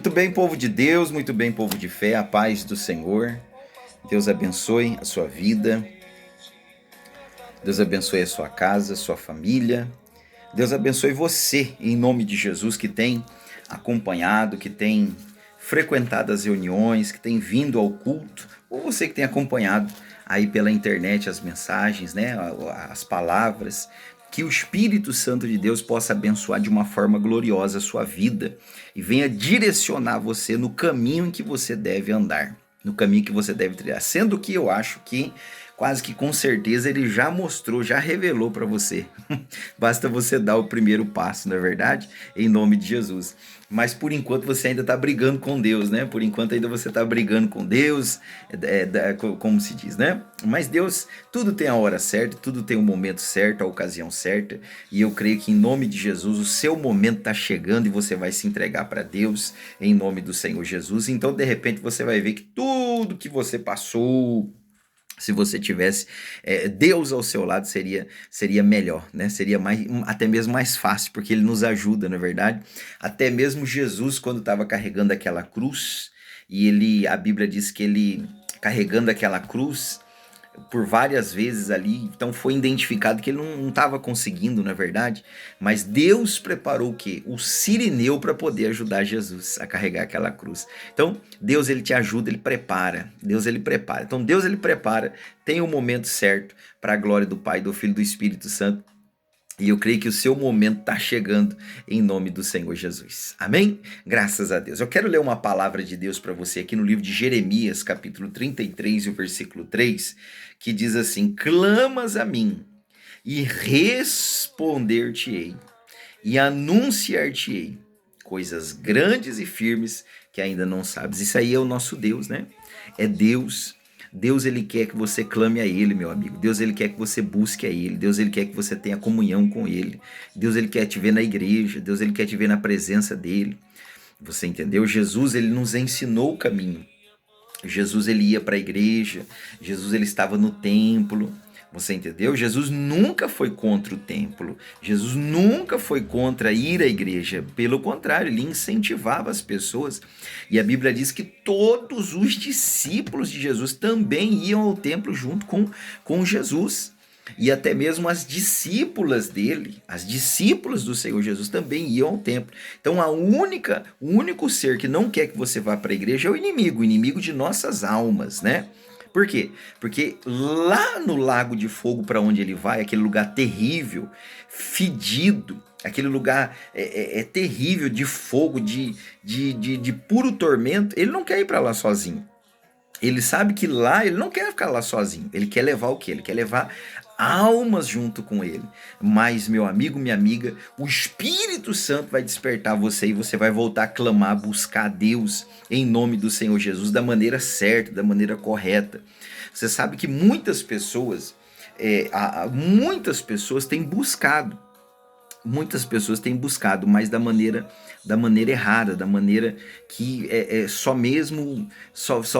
Muito bem, povo de Deus, muito bem, povo de fé, a paz do Senhor. Deus abençoe a sua vida, Deus abençoe a sua casa, a sua família. Deus abençoe você, em nome de Jesus, que tem acompanhado, que tem frequentado as reuniões, que tem vindo ao culto, ou você que tem acompanhado aí pela internet as mensagens, né, as palavras. Que o Espírito Santo de Deus possa abençoar de uma forma gloriosa a sua vida e venha direcionar você no caminho em que você deve andar, no caminho que você deve trilhar. Sendo que eu acho que quase que com certeza ele já mostrou, já revelou para você. Basta você dar o primeiro passo, não é verdade? Em nome de Jesus. Mas por enquanto você ainda está brigando com Deus, né? Por enquanto ainda você está brigando com Deus, como se diz, né? Mas Deus, tudo tem a hora certa, tudo tem o momento certo, a ocasião certa. E eu creio que em nome de Jesus o seu momento está chegando e você vai se entregar para Deus em nome do Senhor Jesus. Então de repente você vai ver que tudo que você passou, se você tivesse Deus ao seu lado, seria melhor, né? Seria até mesmo mais fácil, porque ele nos ajuda, não é verdade? Até mesmo Jesus, quando estava carregando aquela cruz, a Bíblia diz que ele, carregando aquela cruz, por várias vezes ali, então foi identificado que ele não estava conseguindo, na verdade, mas Deus preparou o quê? O Cirineu para poder ajudar Jesus a carregar aquela cruz. Então, Deus ele te ajuda, ele prepara, Deus ele prepara. Então, Deus ele prepara, tem o momento certo para a glória do Pai, do Filho e do Espírito Santo. E eu creio que o seu momento está chegando em nome do Senhor Jesus. Amém? Graças a Deus. Eu quero ler uma palavra de Deus para você aqui no livro de Jeremias, capítulo 33 e o versículo 3, que diz assim: clamas a mim e responder-te-ei e anunciar-te-ei coisas grandes e firmes que ainda não sabes. Isso aí é o nosso Deus, né? É Deus. Deus ele quer que você clame a Ele, meu amigo. Deus ele quer que você busque a Ele. Deus ele quer que você tenha comunhão com Ele. Deus ele quer te ver na igreja. Deus ele quer te ver na presença dEle. Você entendeu? Jesus ele nos ensinou o caminho. Jesus ele ia para a igreja. Jesus ele estava no templo. Você entendeu? Jesus nunca foi contra o templo. Jesus nunca foi contra ir à igreja. Pelo contrário, ele incentivava as pessoas. E a Bíblia diz que todos os discípulos de Jesus também iam ao templo junto com Jesus. E até mesmo as discípulas dele, as discípulas do Senhor Jesus também iam ao templo. Então o único ser que não quer que você vá para a igreja é o inimigo de nossas almas, né? Por quê? Porque lá no lago de fogo para onde ele vai, aquele lugar terrível, fedido, aquele lugar terrível de fogo, de puro tormento, ele não quer ir para lá sozinho. Ele sabe que lá ele não quer ficar lá sozinho. Ele quer levar o quê? Ele quer levar almas junto com ele. Mas, meu amigo, minha amiga, o Espírito Santo vai despertar você e você vai voltar a clamar, a buscar a Deus em nome do Senhor Jesus da maneira certa, da maneira correta. Você sabe que muitas pessoas têm buscado, mas da maneira errada, da maneira que só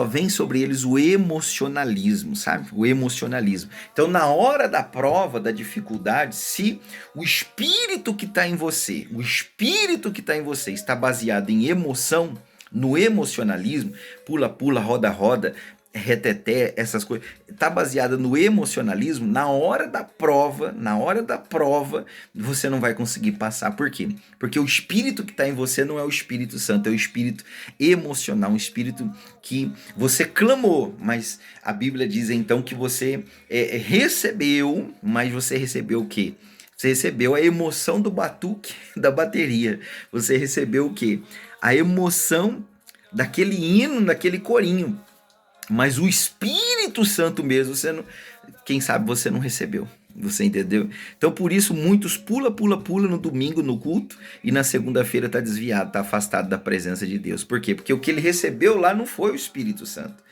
vem sobre eles o emocionalismo, sabe? O emocionalismo. Então, na hora da prova, da dificuldade, se o espírito que está em você, está baseado em emoção, no emocionalismo, pula, roda, reteté, essas coisas, tá baseada no emocionalismo, na hora da prova, você não vai conseguir passar. Por quê? Porque o espírito que está em você não é o Espírito Santo, é o espírito emocional, um espírito que você clamou, mas a Bíblia diz então que você recebeu, mas você recebeu o quê? Você recebeu a emoção do batuque da bateria. Você recebeu o quê? A emoção daquele hino, daquele corinho. Mas o Espírito Santo mesmo, quem sabe você não recebeu. Você entendeu? Então por isso muitos pula no domingo no culto e na segunda-feira está desviado, está afastado da presença de Deus. Por quê? Porque o que ele recebeu lá não foi o Espírito Santo.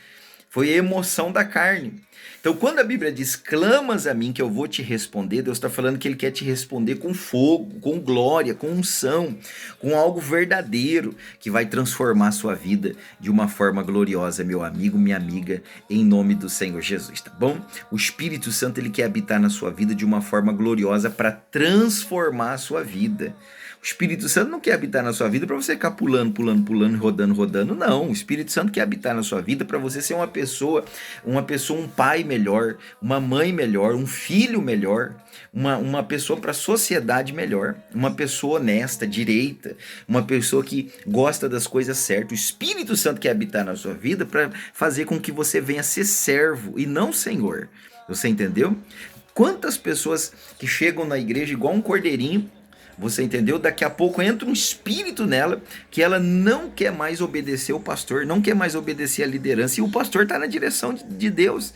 Foi a emoção da carne. Então, quando a Bíblia diz, clamas a mim que eu vou te responder, Deus está falando que Ele quer te responder com fogo, com glória, com unção, com algo verdadeiro, que vai transformar a sua vida de uma forma gloriosa, meu amigo, minha amiga, em nome do Senhor Jesus, tá bom? O Espírito Santo, Ele quer habitar na sua vida de uma forma gloriosa para transformar a sua vida. O Espírito Santo não quer habitar na sua vida para você ficar pulando, pulando, pulando, rodando, rodando. Não, o Espírito Santo quer habitar na sua vida para você ser uma pessoa, um pai melhor, uma mãe melhor, um filho melhor, uma pessoa para a sociedade melhor, uma pessoa honesta, direita, uma pessoa que gosta das coisas certas. O Espírito Santo quer habitar na sua vida para fazer com que você venha ser servo e não senhor. Você entendeu? Quantas pessoas que chegam na igreja igual um cordeirinho, você entendeu? Daqui a pouco entra um espírito nela que ela não quer mais obedecer o pastor, não quer mais obedecer a liderança, e o pastor está na direção de Deus.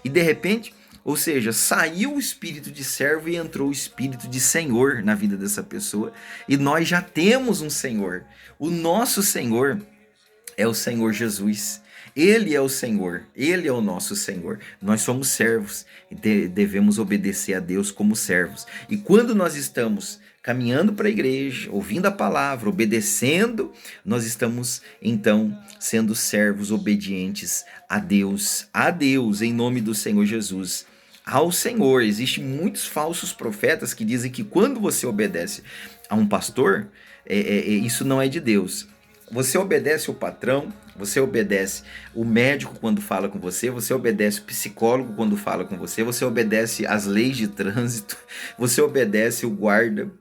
E de repente, ou seja, saiu o espírito de servo e entrou o espírito de senhor na vida dessa pessoa. E nós já temos um senhor. O nosso senhor é o Senhor Jesus. Ele é o Senhor, Ele é o nosso Senhor. Nós somos servos e devemos obedecer a Deus como servos. E quando nós estamos caminhando para a igreja, ouvindo a palavra, obedecendo, nós estamos então sendo servos obedientes a Deus, em nome do Senhor Jesus. Ao Senhor, existem muitos falsos profetas que dizem que quando você obedece a um pastor, isso não é de Deus. Você obedece o patrão, você obedece o médico quando fala com você, você obedece o psicólogo quando fala com você, você obedece as leis de trânsito, você obedece o guarda.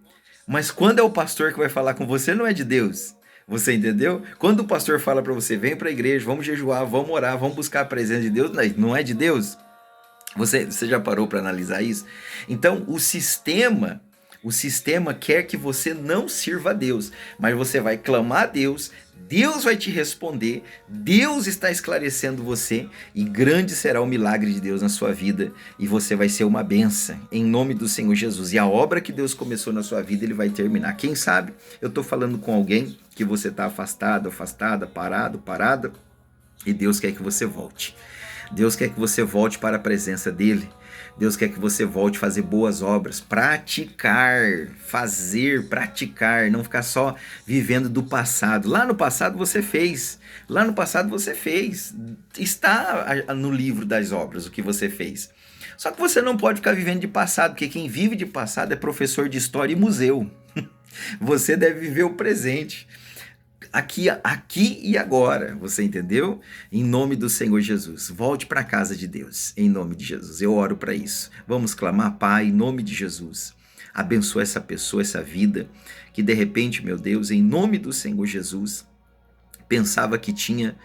Mas quando é o pastor que vai falar com você, não é de Deus. Você entendeu? Quando o pastor fala para você, vem para a igreja, vamos jejuar, vamos orar, vamos buscar a presença de Deus, não é de Deus. Você já parou para analisar isso? Então, o sistema quer que você não sirva a Deus, mas você vai clamar a Deus, Deus vai te responder, Deus está esclarecendo você e grande será o milagre de Deus na sua vida e você vai ser uma bênção em nome do Senhor Jesus. E a obra que Deus começou na sua vida, Ele vai terminar. Quem sabe eu estou falando com alguém que você está afastado, afastada, parado, parada, e Deus quer que você volte. Deus quer que você volte para a presença dEle. Deus quer que você volte a fazer boas obras, praticar, não ficar só vivendo do passado. Lá no passado você fez, está no livro das obras o que você fez. Só que você não pode ficar vivendo de passado, porque quem vive de passado é professor de história e museu. Você deve viver o presente. Aqui e agora, você entendeu? Em nome do Senhor Jesus, volte para a casa de Deus, em nome de Jesus, eu oro para isso. Vamos clamar, Pai, em nome de Jesus, abençoa essa pessoa, essa vida, que de repente, meu Deus, em nome do Senhor Jesus, pensava que tinha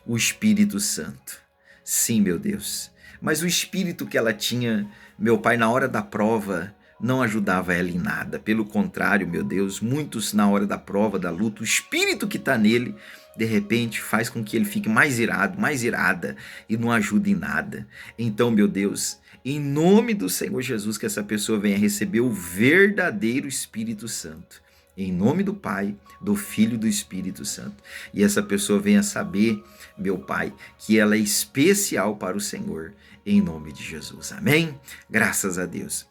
o Espírito Santo. Sim, meu Deus, mas o Espírito que ela tinha, meu Pai, na hora da prova, não ajudava ela em nada. Pelo contrário, meu Deus, muitos na hora da prova, da luta, o espírito que está nele, de repente faz com que ele fique mais irado, mais irada e não ajude em nada. Então, meu Deus, em nome do Senhor Jesus, que essa pessoa venha receber o verdadeiro Espírito Santo. Em nome do Pai, do Filho e do Espírito Santo. E essa pessoa venha saber, meu Pai, que ela é especial para o Senhor, em nome de Jesus. Amém? Graças a Deus.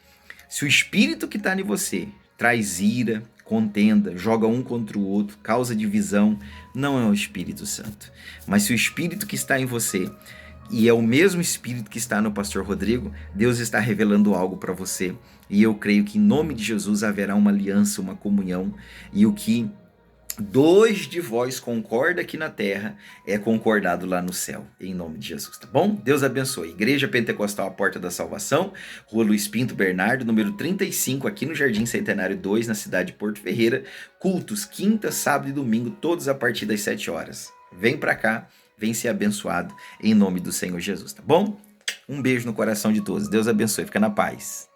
Se o espírito que está em você traz ira, contenda, joga um contra o outro, causa divisão, não é o Espírito Santo. Mas se o espírito que está em você, e é o mesmo espírito que está no pastor Rodrigo, Deus está revelando algo para você. E eu creio que em nome de Jesus haverá uma aliança, uma comunhão, e o que dois de vós concorda aqui na terra é concordado lá no céu, em nome de Jesus, tá bom? Deus abençoe. Igreja Pentecostal, a Porta da Salvação, Rua Luiz Pinto Bernardo, número 35, aqui no Jardim Centenário 2, na cidade de Porto Ferreira. Cultos, quinta, sábado e domingo, todos a partir das 7 horas. Vem pra cá, vem ser abençoado, em nome do Senhor Jesus, tá bom? Um beijo no coração de todos. Deus abençoe, fica na paz.